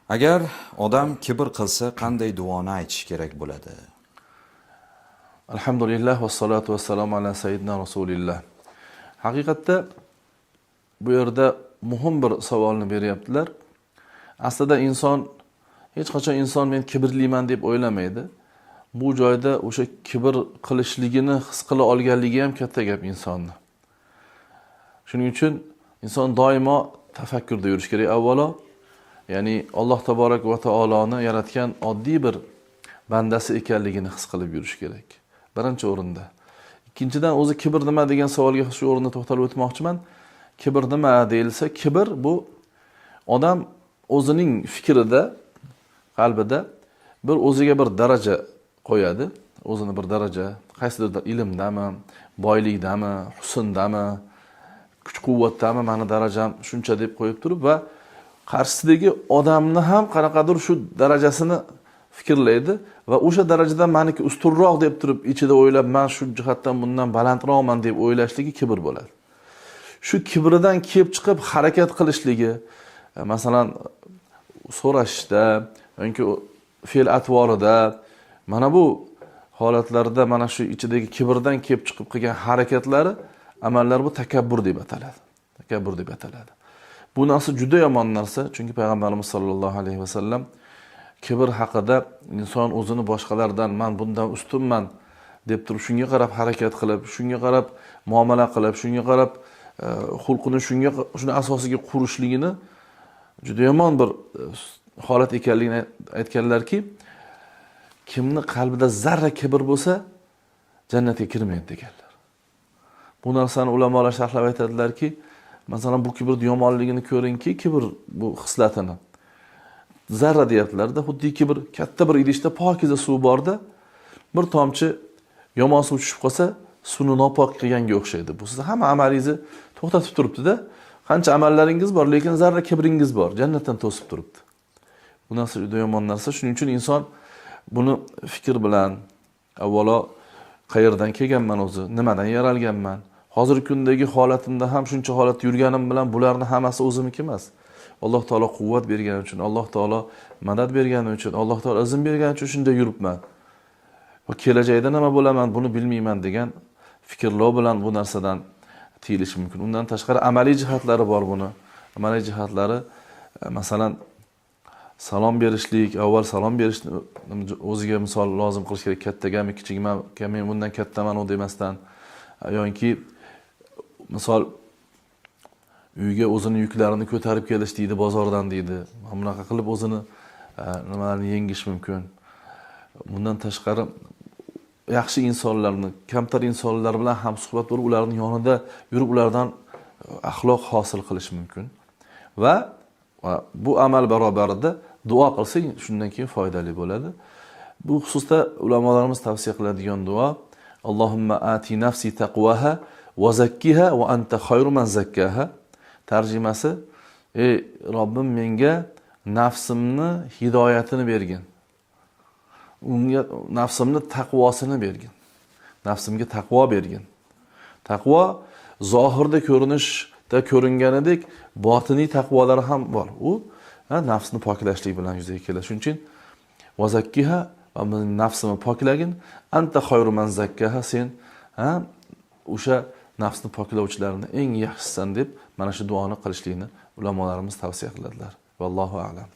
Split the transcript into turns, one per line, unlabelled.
Agar odam kibr qilsa, qanday duoni aytish kerak bo'ladi?
Alhamdulillah va salatu vassalamu ala sayyidina Rasulillah. Haqiqatda bu yerda muhim bir savolni beryaptilar. Aslida hech qachon inson men kibrliman deb o'ylamaydi. Bu joyda o'sha kibr qilishligini his qila olganligi ham katta gap insonni. Shuning uchun inson doimo tafakkurda yurish kerak avvalo. Ya'ni Alloh taborak va taoloni yaratgan oddiy bir bandasi ekanligini his qilib yurish kerak. Birinchi o'rinda. Ikkinchidan o'zi kibr nima degan savolga shu o'rinda to'xtalib o'tmoqchiman. Kibr nima deyilsa, kibr bu odam o'zining fikrida, qalbida o'ziga bir daraja qo'yadi. O'zini bir daraja, qaysidir ilmdami, boylikdami, husndami, kuch-quvvatdami, meni darajam shuncha deb qo'yib turib va qarshisidagi odamni ham qanaqadir shu darajasini fikrlaydi va o'sha darajadan meniki ustunroq deb turib ichida o'ylab, men shu jihatdan bundan balandroqman deb o'ylashligi kibr bo'ladi. Shu kibridan kelib chiqib harakat qilishligi, masalan, so'rashda yoki fe'l atvorida, mana bu holatlarda mana shu ichidagi kibrdan kelib chiqib qilgan harakatlari, amallar bu takabbur deb ataladi. Takabbur deb ataladi. Bu narsa juda yomon narsa, chunki payg'ambarimiz sollallohu alayhi vasallam kibr haqida inson o'zini boshqalardan men bundan ustunman deb turib shunga qarab harakat qilib, shunga qarab muomala qilib, shunga qarab xulqini shuni asosiga qurishligini juda yomon bir holat ekanligini aytganlarki, kimni qalbida zarra kibr bo'lsa, jannatga kirmaydi deganlar. Bu narsani ulamolar sharhlab aytadilarki, masalan, bu kibrning yomonligini ko'ringki, kibr bu xislatini zarra deyaptilar-da, xuddiki bir katta bir idishda pokiza suv borda, bir tomchi yomon suv tushib qolsa, suvni nopok qilganga o'xshaydi. Bu siz hamma amalingizni to'xtatib turibdi-da. Qancha amallaringiz bor, lekin zarra kibringiz bor, jannatdan to'sib turibdi. Bu narsa juda yomon narsa. Shuning uchun inson buni fikr bilan avvalo qayerdan kelganman o'zi, nimadan yaralganman? Hozirgi kundagi holatimda ham shuncha holatda yurganim bilan bularning hammasi o'zimniki emas. Alloh taolo quvvat bergani uchun, Alloh taolo madad bergani uchun, Alloh taolo izn bergani uchun shunda yuribman. Va kelajakda nima bo'laman, buni bilmayman degan fikrlar bilan bu narsadan tiyilish mumkin. Undan tashqari amaliy jihatlari bor buni. Amaliy jihatlari masalan salom berishlik, avval salom berishni o'ziga misol lozim qilish kerak. Kattagami, kichigimi, men bundan kattaman u demasdan yoki misol uyga o'zini yuklarini ko'tarib kelish deydi, bozordan deydi. Bunaqa qilib o'zini nimalarni yengish mumkin. Bundan tashqari yaxshi insonlarni, kamtar insonlar bilan ham suhbat bo'lib, ularning yonida yurib, ulardan axloq hosil qilish mumkin. Va bu amal barobarida duo qilsang, shundan keyin foydali bo'ladi. Bu xususda ulamolarimiz tavsiya qiladigan duo: Allohumma ati nafsi taqwaha va zakkiha va anta khayru man zakkaha. Tarjimasi: ey Robbim, menga nafsimni hidoyatini bergin. Unga nafsimni taqvosini bergin. Nafsimga taqvo bergin. Taqvo zohirda ko'rinishda ko'ringanidek botiniy taqvolari ham bor. U nafsni poklashlik bilan yuzaga keladi. Shuning uchun vazakkiha, va nafsimni poklagin, anta khayru man zakkaha, sen o'sha nafsni poklovchilarning eng yaxshisisan deb mana shu duoni qilishlikni ulamolarimiz tavsiya qiladilar. Vallohu a'lam.